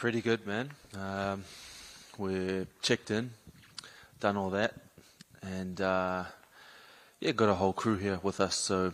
Pretty good, man. We're checked in, done all that, and yeah, got a whole crew here with us, so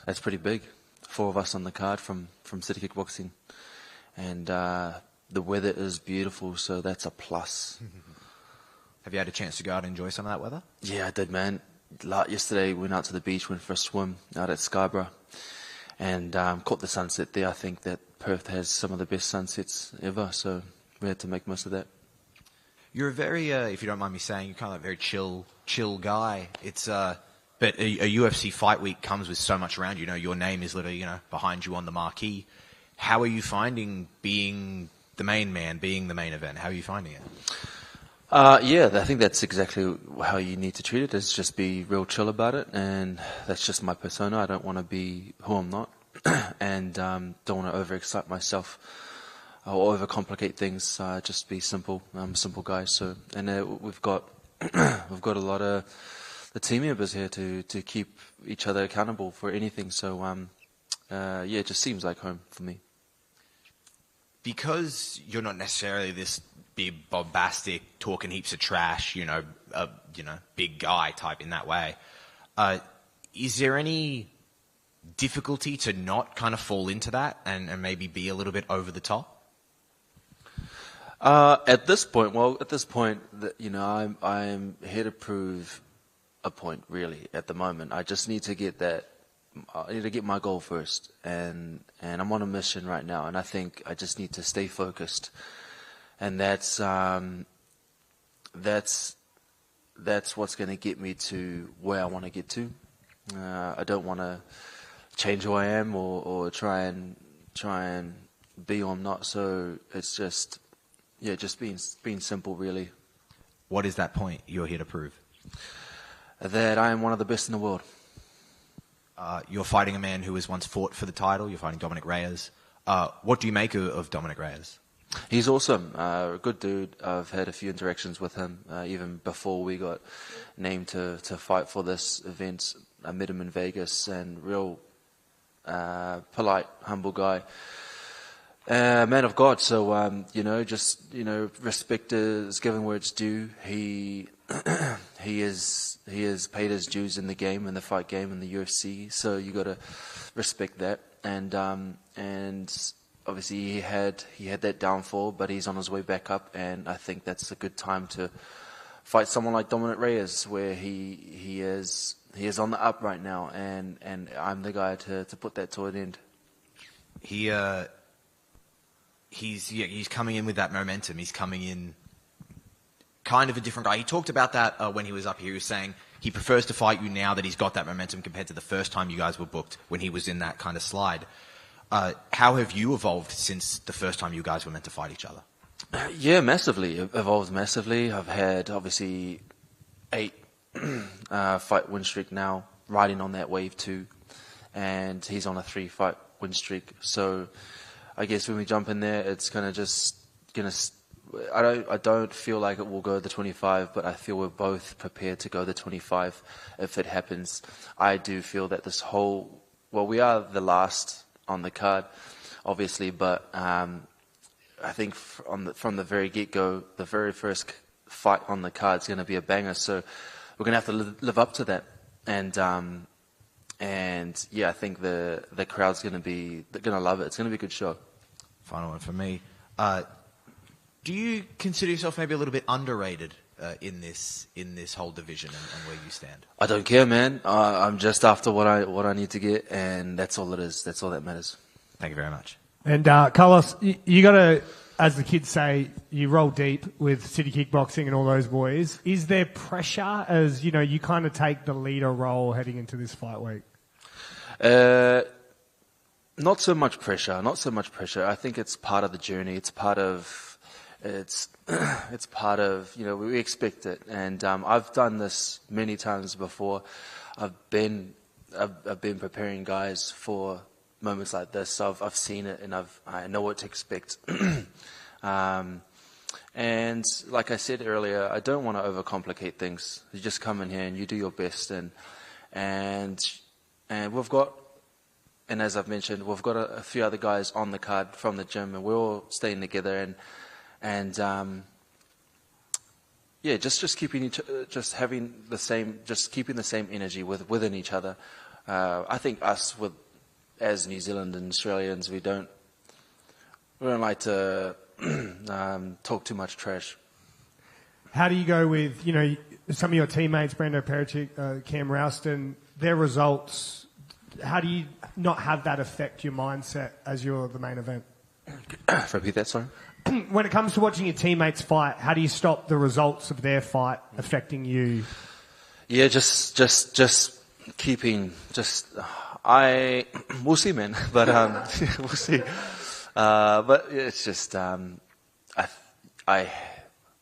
that's pretty big. 4 of us on the card from City Kickboxing, and the weather is beautiful, so that's a plus. Have you had a chance to go out and enjoy some of that weather? Yeah, I did, man. Yesterday, went out to the beach, went for a swim out at Scarborough, and caught the sunset there. I think that Perth has some of the best sunsets ever, so we had to make most of that. You're a very, if you don't mind me saying, you're kind of a very chill guy. It's, but a UFC fight week comes with so much around you. You know, your name is literally, behind you on the marquee. How are you finding being the main man, being the main event? How are you finding it? Yeah, I think that's exactly how you need to treat it, is just be real chill about it, and that's just my persona. I don't want to be who I'm not, and don't want to overexcite myself or overcomplicate things. Just be simple. I'm a simple guy, so, and we've got a lot of the team members here to keep each other accountable for anything, so yeah, it just seems like home for me. Because you're not necessarily this big, bombastic, talking heaps of trash, big guy type in that way, is there any difficulty to not kind of fall into that and maybe be a little bit over the top? At this point, I'm here to prove a point, really, at the moment. I just need to get that. I need to get my goal first, and I'm on a mission right now, and I think I just need to stay focused, and that's what's going to get me to where I want to get to. I don't want to change who I am or try and be who I'm not. So it's just being simple, really. What is that point you're here to prove? That I am one of the best in the world. You're fighting a man who has once fought for the title. You're fighting Dominick Reyes. What do you make of Dominick Reyes? He's awesome. A good dude. I've had a few interactions with him even before we got named to fight for this event. I met him in Vegas, and real polite, humble guy. Man of God. So, respect is given where it's due. He has paid his dues in the game, in the fight game, in the UFC. So you got to respect that. And obviously he had that downfall, but he's on his way back up. And I think that's a good time to fight someone like Dominick Reyes, where he is on the up right now, and I'm the guy to put that to an end. He's coming in with that momentum. He's coming in kind of a different guy. He talked about that when he was up here. He was saying he prefers to fight you now that he's got that momentum compared to the first time you guys were booked when he was in that kind of slide. How have you evolved since the first time you guys were meant to fight each other? Yeah, massively. Evolved massively. I've had, obviously, 8 fight win streak now, riding on that wave too. And he's on a 3 fight win streak. So I guess when we jump in there, it's kind of I don't feel like it will go the 25, but I feel we're both prepared to go the 25 if it happens. I do feel that we are the last on the card, obviously, but I think from the very get-go, the very first fight on the card is going to be a banger. So we're going to have to live up to that, and yeah, I think the crowd's going to love it. It's going to be a good show. Final one for me. Do you consider yourself maybe a little bit underrated in this whole division and where you stand? I don't care, man. I'm just after what I need to get, and that's all it is. That's all that matters. Thank you very much. And Carlos, you got to, as the kids say, you roll deep with City Kickboxing and all those boys. Is there pressure as you kind of take the leader role heading into this fight week? Not so much pressure. I think it's part of the journey. It's part of we expect it, and I've done this many times before. I've been preparing guys for moments like this. So I've seen it, and I know what to expect. And like I said earlier, I don't want to overcomplicate things. You just come in here and you do your best, and we've got and as I've mentioned, we've got a few other guys on the card from the gym, and we're all staying together and just keeping keeping the same energy within each other. I think us as New Zealand and Australians, we don't like to talk too much trash. How do you go with, some of your teammates, Brando Pericic, Cam Rouston, their results? How do you not have that affect your mindset as you're the main event? Repeat that, sorry? When it comes to watching your teammates fight, how do you stop the results of their fight affecting you? Yeah, just keeping, we'll see, man, but, we'll see. But it's just,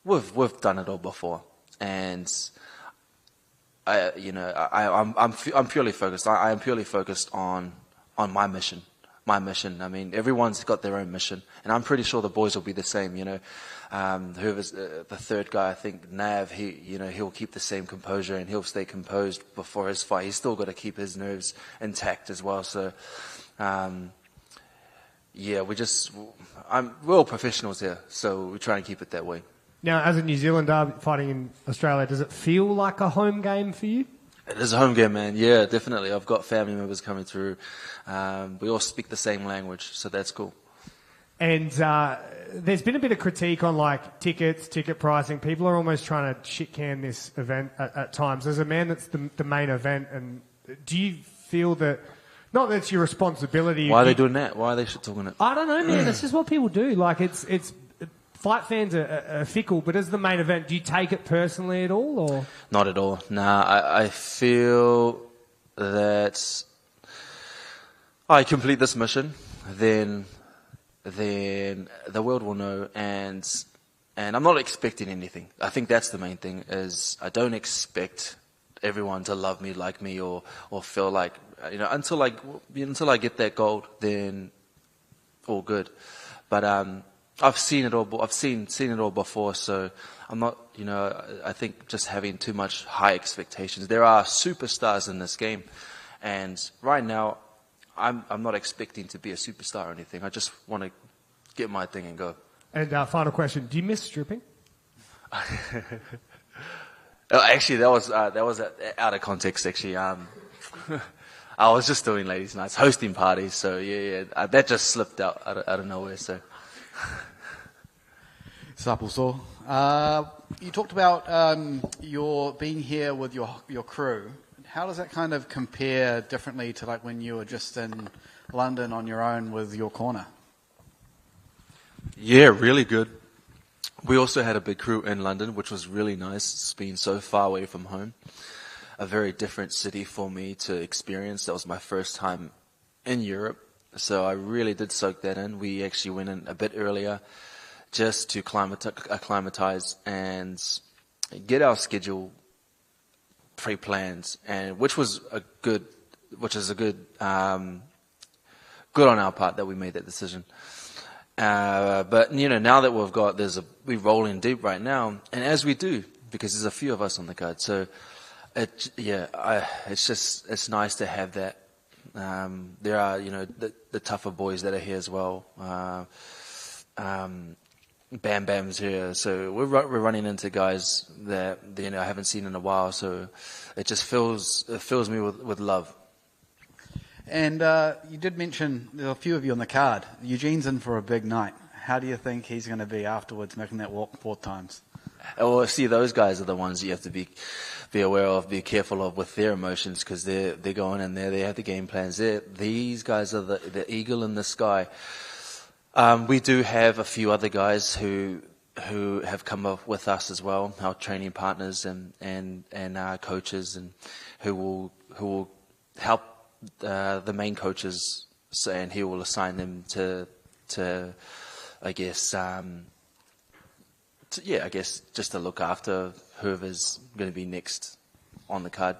we've done it all before, and I'm purely focused. I am purely focused on my mission. My mission. I mean, everyone's got their own mission, and I'm pretty sure the boys will be the same. Whoever's the third guy, I think Nav, he'll keep the same composure and he'll stay composed before his fight. He's still got to keep his nerves intact as well. So, we're all professionals here, so we try and keep it that way. Now, as a New Zealander fighting in Australia, does it feel like a home game for you? It is a home game, man. Yeah, definitely. I've got family members coming through. We all speak the same language, so that's cool. And there's been a bit of critique on ticket pricing. People are almost trying to shit can this event at times. As a man that's the main event, and do you feel that, not that it's your responsibility? Why are they doing that? Why are they shit talking it? I don't know, man. That's just what people do. It's fight fans are fickle, but as the main event, do you take it personally at all, or? Not at all. Nah, I feel that I complete this mission, then the world will know, and I'm not expecting anything. I think that's the main thing, is I don't expect everyone to love me, like me, or feel like, until I get that gold, then all good. But I've seen it all. I've seen it all before, so I'm not. I think just having too much high expectations. There are superstars in this game, and right now, I'm not expecting to be a superstar or anything. I just want to get my thing and go. And final question: do you miss stripping? Actually, that was out of context. Actually, I was just doing ladies' nights, hosting parties. So yeah, that just slipped out of nowhere. So. Sapulso, you talked about your being here with your crew. How does that kind of compare differently to like when you were just in London on your own with your corner? Yeah, really good. We also had a big crew in London, which was really nice. It's been so far away from home. A very different city for me to experience. That was my first time in Europe, so I really did soak that in. We actually went in a bit earlier just to acclimatize and get our schedule pre-planned, and which is a good on our part that we made that decision. But now that we've got, we roll in deep right now, and as we do, because there's a few of us on the card, so it's nice to have that. There are the tougher boys that are here as well. Bam Bam's here, so we're running into guys that I haven't seen in a while. So it just fills me with love. And you did mention there are a few of you on the card. Eugene's in for a big night. How do you think he's going to be afterwards, making that walk 4 times? Well, see, those guys are the ones you have to be aware of, be careful of with their emotions, because they're going in there, they have the game plans. These guys are the eagle in the sky. We do have a few other guys who have come up with us as well, our training partners and our coaches, and who will help the main coaches, and he will assign them to I guess just to look after whoever's going to be next on the card.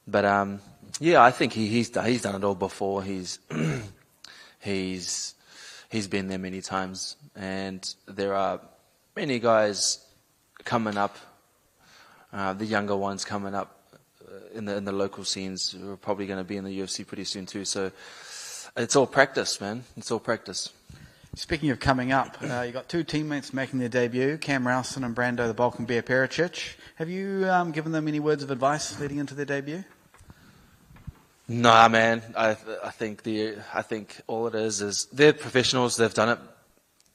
But I think he's done it all before. He's been there many times, and there are many guys coming up, the younger ones coming up, in the local scenes who are probably going to be in the UFC pretty soon too. So it's all practice, man. It's all practice. Speaking of coming up, you got two teammates making their debut, Cam Rowson and Brando the Balkan Bear Pericic. Have you given them any words of advice leading into their debut? Nah, man. I think all it is they're professionals. They've done it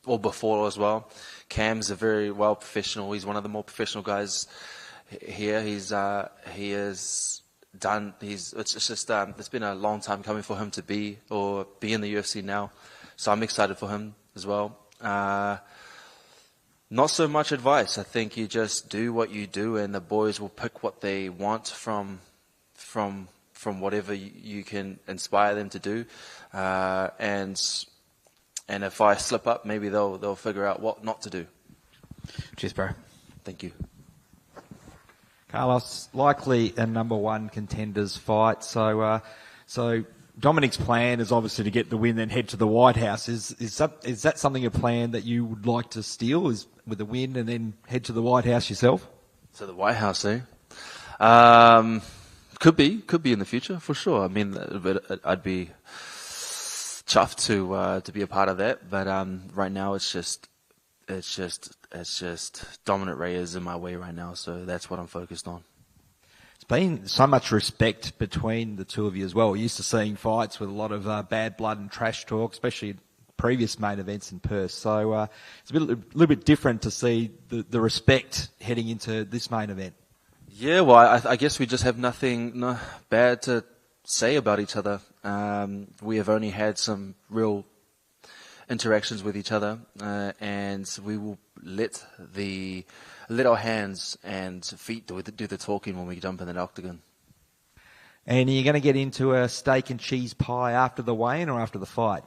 all before as well. Cam's a very well professional. He's one of the more professional guys here. It's been a long time coming for him to be in the UFC now. So I'm excited for him as well. Not so much advice. I think you just do what you do, and the boys will pick what they want from whatever you can inspire them to do. And if I slip up, maybe they'll figure out what not to do. Cheers, bro. Thank you. Carlos, likely a number one contenders fight. So Dominick's plan is obviously to get the win, then head to the White House. Is that something, a plan that you would like to steal, is with the win and then head to the White House yourself? To the White House, eh? Could be in the future for sure. I mean, I'd be chuffed to be a part of that. But right now, it's just Dominick Reyes in my way right now. So that's what I'm focused on. Been so much respect between the two of you as well. We're used to seeing fights with a lot of bad blood and trash talk, especially in previous main events in Perth. So it's a little bit different to see the respect heading into this main event. Yeah, well, I guess we just have nothing bad to say about each other. We have only had some real interactions with each other, and we will let our hands and feet do the talking when we jump in that octagon. And are you going to get into a steak and cheese pie after the weigh-in or after the fight?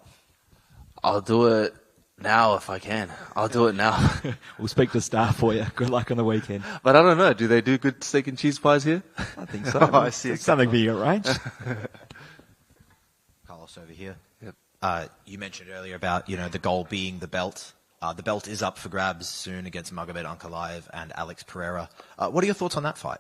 I'll do it now if I can. I'll do it now. We'll speak to staff for you. Good luck on the weekend. But I don't know. Do they do good steak and cheese pies here? I think so. I see. It's something being arranged. Carlos over here. Yep. You mentioned earlier about the goal being the belt. The belt is up for grabs soon against Magomed Ankalaev and Alex Pereira. What are your thoughts on that fight?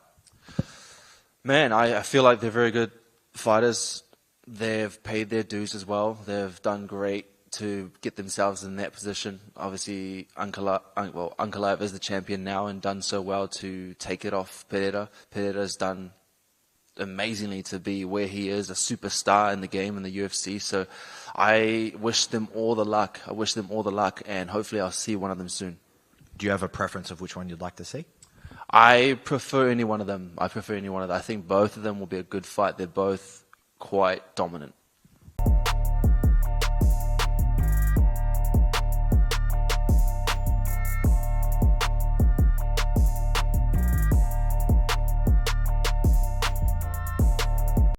Man, I feel like they're very good fighters. They've paid their dues as well. They've done great to get themselves in that position. Obviously, Ankalaev is the champion now and done so well to take it off Pereira. Pereira's done amazingly to be where he is, a superstar in the game in the UFC. So I wish them all the luck. And hopefully I'll see one of them soon. Do you have a preference of which one you'd like to see? I prefer any one of them. I think both of them will be a good fight. They're both quite dominant.